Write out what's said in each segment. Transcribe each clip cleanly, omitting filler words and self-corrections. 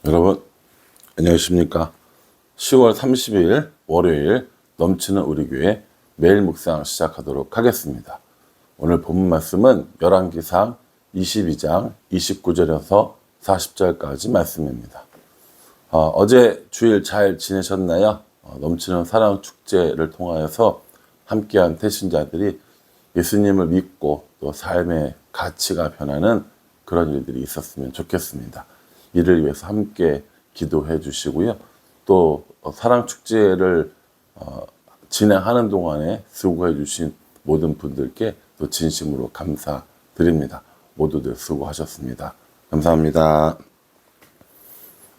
여러분 안녕하십니까. 10월 30일 월요일 넘치는 우리 교회 매일 묵상 시작하도록 하겠습니다. 오늘 본문 말씀은 열왕기상 22장 29절에서 40절까지 말씀입니다. 어제 주일 잘 지내셨나요? 넘치는 사랑 축제를 통하여서 함께한 태신자들이 예수님을 믿고 또 삶의 가치가 변하는 그런 일들이 있었으면 좋겠습니다. 이를 위해서 함께 기도해 주시고요. 또 사랑 축제를 진행하는 동안에 수고해 주신 모든 분들께 또 진심으로 감사드립니다. 모두들 수고하셨습니다. 감사합니다.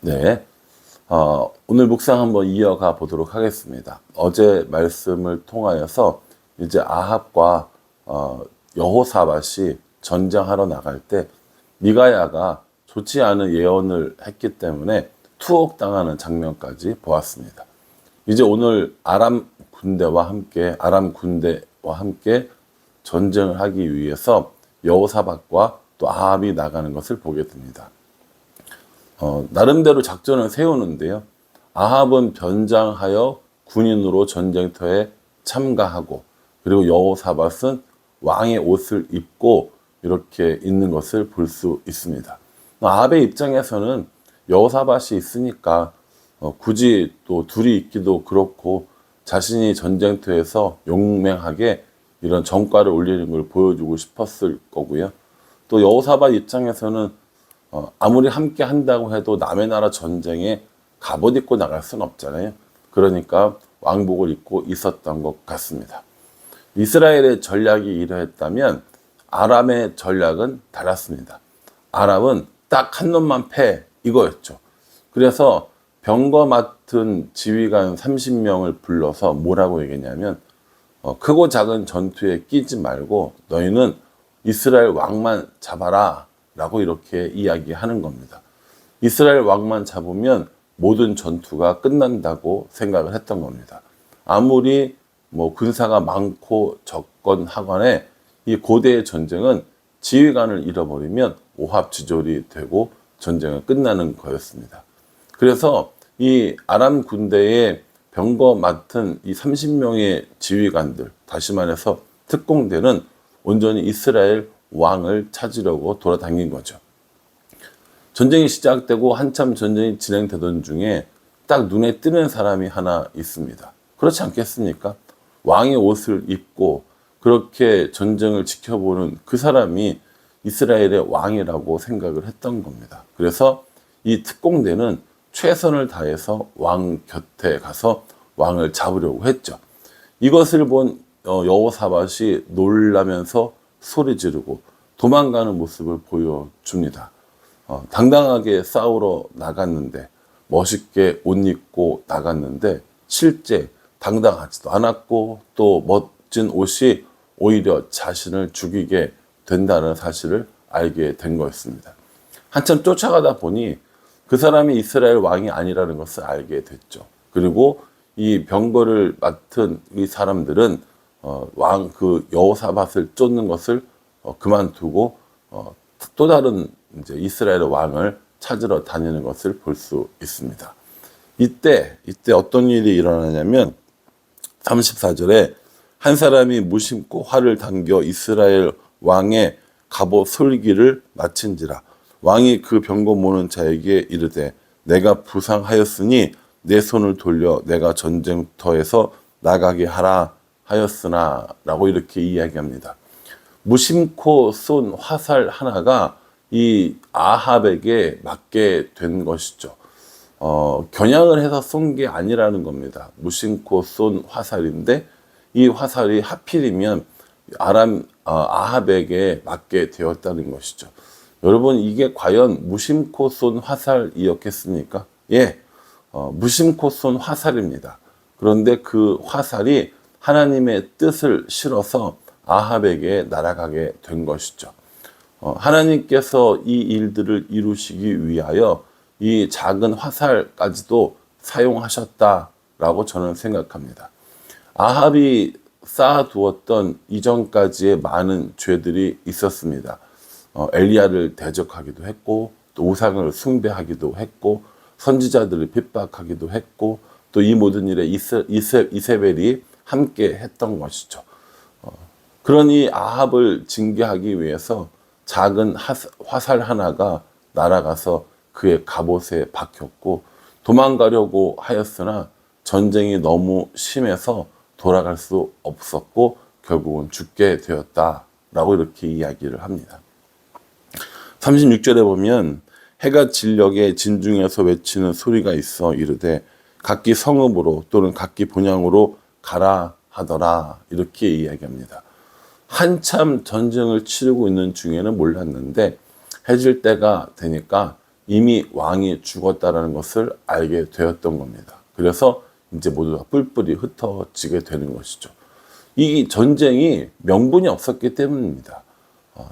네, 오늘 묵상 한번 이어가 보도록 하겠습니다. 어제 말씀을 통하여서 이제 아합과 여호사밧이 전쟁하러 나갈 때 미가야가 좋지 않은 예언을 했기 때문에 투옥당하는 장면까지 보았습니다. 이제 오늘 아람 군대와 함께 전쟁을 하기 위해서 여호사밧과 또 아합이 나가는 것을 보게 됩니다. 나름대로 작전을 세우는데요. 아합은 변장하여 군인으로 전쟁터에 참가하고, 그리고 여호사밧은 왕의 옷을 입고 이렇게 있는 것을 볼 수 있습니다. 아합의 입장에서는 여호사밧이 있으니까 굳이 또 둘이 있기도 그렇고 자신이 전쟁터에서 용맹하게 이런 전과를 올리는 걸 보여주고 싶었을 거고요. 또 여호사밧 입장에서는 아무리 함께 한다고 해도 남의 나라 전쟁에 갑옷 입고 나갈 수는 없잖아요. 그러니까 왕복을 입고 있었던 것 같습니다. 이스라엘의 전략이 이러했다면 아람의 전략은 달랐습니다. 아람은 딱 한 놈만 패, 이거였죠. 그래서 병거 맡은 지휘관 30명을 불러서 뭐라고 얘기했냐면 크고 작은 전투에 끼지 말고 너희는 이스라엘 왕만 잡아라 라고 이렇게 이야기하는 겁니다. 이스라엘 왕만 잡으면 모든 전투가 끝난다고 생각을 했던 겁니다. 아무리 군사가 많고 적건하간에 이 고대의 전쟁은 지휘관을 잃어버리면 오합지졸이 되고 전쟁은 끝나는 거였습니다. 그래서 이 아람 군대의 병거 맡은 이 30명의 지휘관들, 다시 말해서 특공대는 온전히 이스라엘 왕을 찾으려고 돌아다닌 거죠. 전쟁이 시작되고 한참 전쟁이 진행되던 중에 딱 눈에 띄는 사람이 하나 있습니다. 그렇지 않겠습니까? 왕의 옷을 입고 그렇게 전쟁을 지켜보는 그 사람이 이스라엘의 왕이라고 생각을 했던 겁니다. 그래서 이 특공대는 최선을 다해서 왕 곁에 가서 왕을 잡으려고 했죠. 이것을 본 여호사밧이 놀라면서 소리 지르고 도망가는 모습을 보여줍니다. 당당하게 싸우러 나갔는데, 멋있게 옷 입고 나갔는데 실제 당당하지도 않았고 또 멋진 옷이 오히려 자신을 죽이게 된다는 사실을 알게 된 거였습니다. 한참 쫓아가다 보니 그 사람이 이스라엘 왕이 아니라는 것을 알게 됐죠. 그리고 이 병거를 맡은 이 사람들은 그 여호사밧을 쫓는 것을 그만두고 또 다른 이제 이스라엘 왕을 찾으러 다니는 것을 볼 수 있습니다. 이때 어떤 일이 일어나냐면 34절에 한 사람이 무심코 활을 당겨 이스라엘 왕의 갑옷 솔기를 마친지라. 왕이 그 병거 모는 자에게 이르되 내가 부상하였으니 내 손을 돌려 내가 전쟁터에서 나가게 하라 하였으나 라고 이렇게 이야기합니다. 무심코 쏜 화살 하나가 이 아합에게 맞게 된 것이죠. 겨냥을 해서 쏜 게 아니라는 겁니다. 무심코 쏜 화살인데 이 화살이 하필이면 아합에게 맞게 되었다는 것이죠. 여러분, 이게 과연 무심코 쏜 화살이었겠습니까? 예, 무심코 쏜 화살입니다. 그런데 그 화살이 하나님의 뜻을 실어서 아합에게 날아가게 된 것이죠. 하나님께서 이 일들을 이루시기 위하여 이 작은 화살까지도 사용하셨다라고 저는 생각합니다. 아합이 쌓아두었던 이전까지의 많은 죄들이 있었습니다. 엘리야를 대적하기도 했고 또 우상을 숭배하기도 했고 선지자들을 핍박하기도 했고 또 이 모든 일에 이세벨이 함께 했던 것이죠. 그러니 아합을 징계하기 위해서 작은 화살 하나가 날아가서 그의 갑옷에 박혔고 도망가려고 하였으나 전쟁이 너무 심해서 돌아갈 수 없었고 결국은 죽게 되었다라고 이렇게 이야기를 합니다. 36절에 보면 해가 진녘에 진중에서 외치는 소리가 있어 이르되 각기 성읍으로 또는 각기 본향으로 가라 하더라 이렇게 이야기합니다. 한참 전쟁을 치르고 있는 중에는 몰랐는데 해질 때가 되니까 이미 왕이 죽었다라는 것을 알게 되었던 겁니다. 그래서 이제 모두가 뿔뿔이 흩어지게 되는 것이죠. 이 전쟁이 명분이 없었기 때문입니다.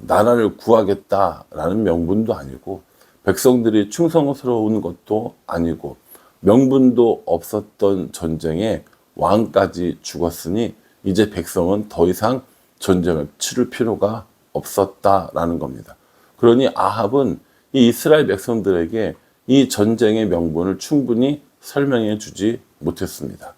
나라를 구하겠다라는 명분도 아니고 백성들이 충성스러운 것도 아니고 명분도 없었던 전쟁에 왕까지 죽었으니 이제 백성은 더 이상 전쟁을 치를 필요가 없었다라는 겁니다. 그러니 아합은 이 이스라엘 백성들에게 이 전쟁의 명분을 충분히 설명해 주지 못했습니다.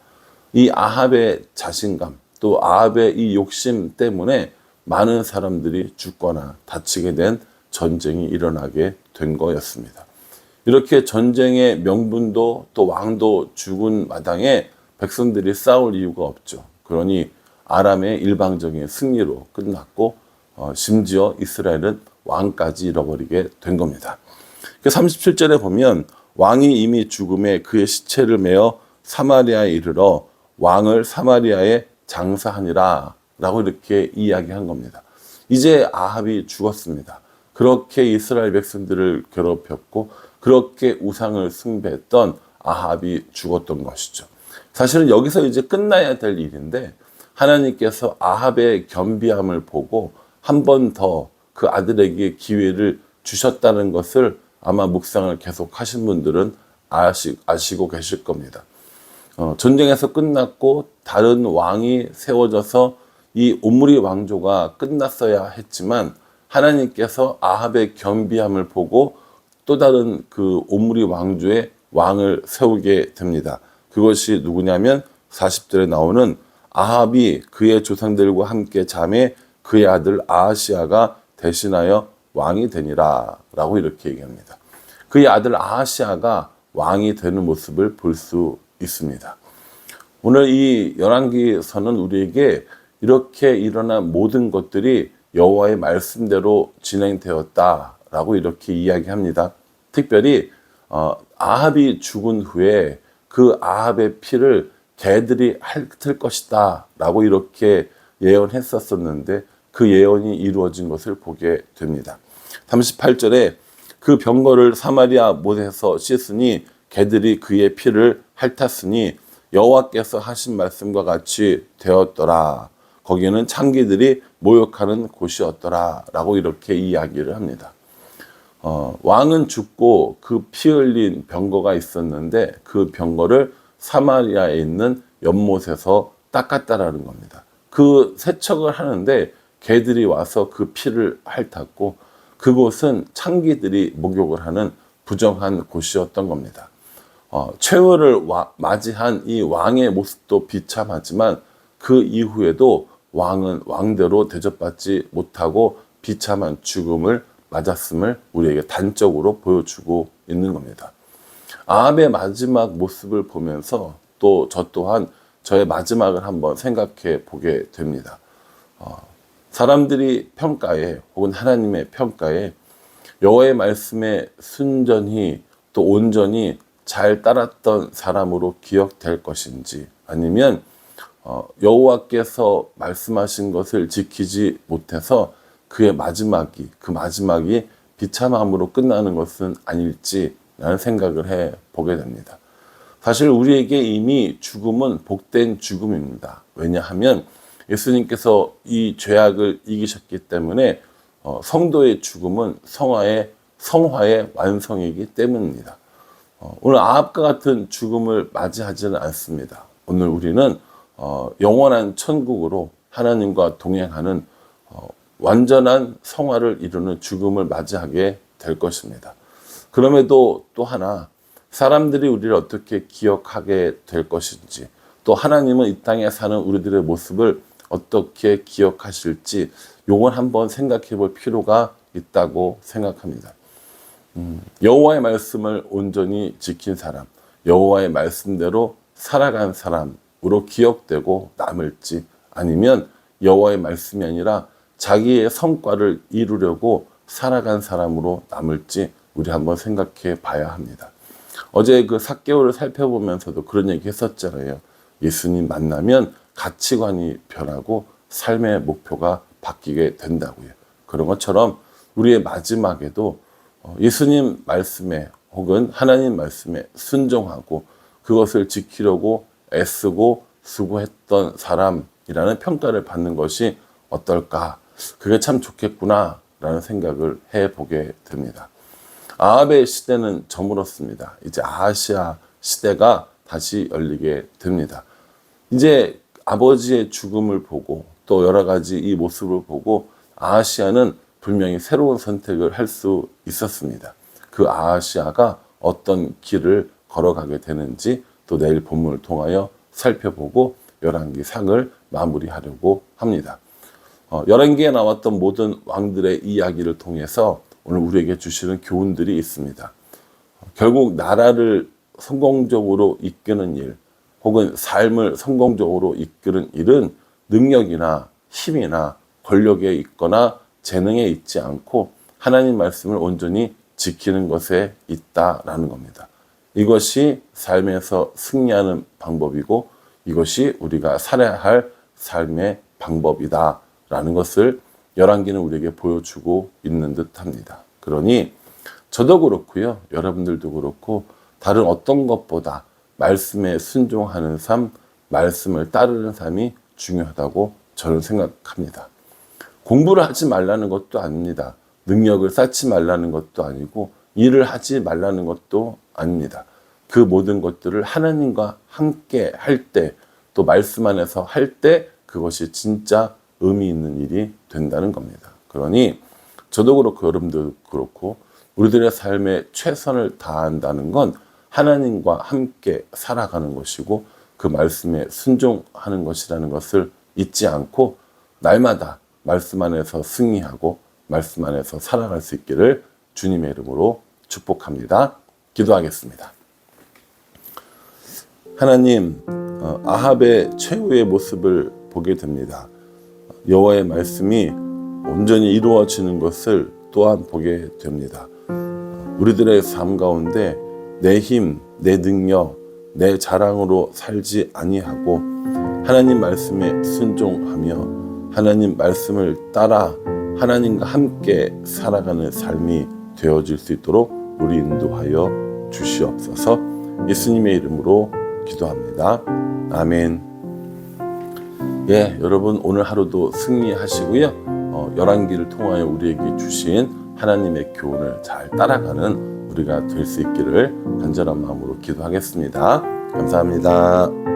이 아합의 자신감 또 아합의 이 욕심 때문에 많은 사람들이 죽거나 다치게 된 전쟁이 일어나게 된 거였습니다. 이렇게 전쟁의 명분도 또 왕도 죽은 마당에 백성들이 싸울 이유가 없죠. 그러니 아람의 일방적인 승리로 끝났고 심지어 이스라엘은 왕까지 잃어버리게 된 겁니다. 37절에 보면 왕이 이미 죽음에 그의 시체를 메어 사마리아에 이르러 왕을 사마리아에 장사하니라 라고 이렇게 이야기한 겁니다. 이제 아합이 죽었습니다. 그렇게 이스라엘 백성들을 괴롭혔고 그렇게 우상을 숭배했던 아합이 죽었던 것이죠. 사실은 여기서 이제 끝나야 될 일인데 하나님께서 아합의 겸비함을 보고 한 번 더 그 아들에게 기회를 주셨다는 것을 아마 묵상을 계속 하신 분들은 아시고 계실 겁니다. 전쟁에서 끝났고 다른 왕이 세워져서 이 오므리 왕조가 끝났어야 했지만 하나님께서 아합의 겸비함을 보고 또 다른 그 오므리 왕조의 왕을 세우게 됩니다. 그것이 누구냐면 40절에 나오는 아합이 그의 조상들과 함께 잠에 그의 아들 아하시아가 대신하여 왕이 되니라 라고 이렇게 얘기합니다. 그의 아들 아하시아가 왕이 되는 모습을 볼 수 있습니다. 오늘 이 열왕기서는 우리에게 이렇게 일어난 모든 것들이 여호와의 말씀대로 진행되었다라고 이렇게 이야기합니다. 특별히 아합이 죽은 후에 그 아합의 피를 개들이 핥을 것이다라고 이렇게 예언했었었는데 그 예언이 이루어진 것을 보게 됩니다. 38절에 그 병거를 사마리아 못에서 씻으니 개들이 그의 피를 핥았으니 여호와께서 하신 말씀과 같이 되었더라. 거기에는 창기들이 모욕하는 곳이었더라 라고 이렇게 이야기를 합니다. 왕은 죽고 그 피 흘린 병거가 있었는데 그 병거를 사마리아에 있는 연못에서 닦았다라는 겁니다. 그 세척을 하는데 개들이 와서 그 피를 핥았고 그곳은 창기들이 목욕을 하는 부정한 곳이었던 겁니다. 최후를 맞이한 이 왕의 모습도 비참하지만 그 이후에도 왕은 왕대로 대접받지 못하고 비참한 죽음을 맞았음을 우리에게 단적으로 보여주고 있는 겁니다. 아합의 마지막 모습을 보면서 또 저 또한 저의 마지막을 한번 생각해 보게 됩니다. 사람들이 평가에 혹은 하나님의 평가에 여호와의 말씀에 순전히 또 온전히 잘 따랐던 사람으로 기억될 것인지 아니면 여호와께서 말씀하신 것을 지키지 못해서 그 마지막이 비참함으로 끝나는 것은 아닐지라는 생각을 해 보게 됩니다. 사실 우리에게 이미 죽음은 복된 죽음입니다. 왜냐하면 예수님께서 이 죄악을 이기셨기 때문에 성도의 죽음은 성화의 완성이기 때문입니다. 오늘 아합과 같은 죽음을 맞이하지는 않습니다. 오늘 우리는 영원한 천국으로 하나님과 동행하는 완전한 성화를 이루는 죽음을 맞이하게 될 것입니다. 그럼에도 또 하나 사람들이 우리를 어떻게 기억하게 될 것인지, 또 하나님은 이 땅에 사는 우리들의 모습을 어떻게 기억하실지 요건 한번 생각해 볼 필요가 있다고 생각합니다. 여호와의 말씀을 온전히 지킨 사람, 여호와의 말씀대로 살아간 사람으로 기억되고 남을지, 아니면 여호와의 말씀이 아니라 자기의 성과를 이루려고 살아간 사람으로 남을지 우리 한번 생각해 봐야 합니다. 어제 그 삭개오를 살펴보면서도 그런 얘기 했었잖아요. 예수님 만나면 가치관이 변하고 삶의 목표가 바뀌게 된다고요. 그런 것처럼 우리의 마지막에도 예수님 말씀에 혹은 하나님 말씀에 순종하고 그것을 지키려고 애쓰고 수고했던 사람이라는 평가를 받는 것이 어떨까? 그게 참 좋겠구나 라는 생각을 해보게 됩니다. 아합의 시대는 저물었습니다. 이제 아하시아 시대가 다시 열리게 됩니다. 이제 아버지의 죽음을 보고 또 여러 가지 이 모습을 보고 아하시아는 분명히 새로운 선택을 할 수 있었습니다. 그 아하시아가 어떤 길을 걸어가게 되는지 또 내일 본문을 통하여 살펴보고 열왕기상을 마무리하려고 합니다. 열왕기에 나왔던 모든 왕들의 이야기를 통해서 오늘 우리에게 주시는 교훈들이 있습니다. 결국 나라를 성공적으로 이끄는 일, 혹은 삶을 성공적으로 이끄는 일은 능력이나 힘이나 권력에 있거나 재능에 있지 않고 하나님 말씀을 온전히 지키는 것에 있다라는 겁니다. 이것이 삶에서 승리하는 방법이고 이것이 우리가 살아야 할 삶의 방법이다라는 것을 열왕기는 우리에게 보여주고 있는 듯합니다. 그러니 저도 그렇고요, 여러분들도 그렇고 다른 어떤 것보다 말씀에 순종하는 삶, 말씀을 따르는 삶이 중요하다고 저는 생각합니다. 공부를 하지 말라는 것도 아닙니다. 능력을 쌓지 말라는 것도 아니고 일을 하지 말라는 것도 아닙니다. 그 모든 것들을 하나님과 함께 할 때, 또 말씀 안에서 할 때 그것이 진짜 의미 있는 일이 된다는 겁니다. 그러니 저도 그렇고 여러분도 그렇고 우리들의 삶에 최선을 다한다는 건 하나님과 함께 살아가는 것이고 그 말씀에 순종하는 것이라는 것을 잊지 않고 날마다 말씀 안에서 승리하고 말씀 안에서 살아갈 수 있기를 주님의 이름으로 축복합니다. 기도하겠습니다. 하나님, 아합의 최후의 모습을 보게 됩니다. 여호와의 말씀이 온전히 이루어지는 것을 또한 보게 됩니다. 우리들의 삶 가운데 내 힘, 내 능력, 내 자랑으로 살지 아니하고 하나님 말씀에 순종하며 하나님 말씀을 따라 하나님과 함께 살아가는 삶이 되어질 수 있도록 우리 인도하여 주시옵소서. 예수님의 이름으로 기도합니다. 아멘. 예, 여러분 오늘 하루도 승리하시고요. 열왕기를 통하여 우리에게 주신 하나님의 교훈을 잘 따라가는 우리가 될 수 있기를 간절한 마음으로 기도하겠습니다. 감사합니다.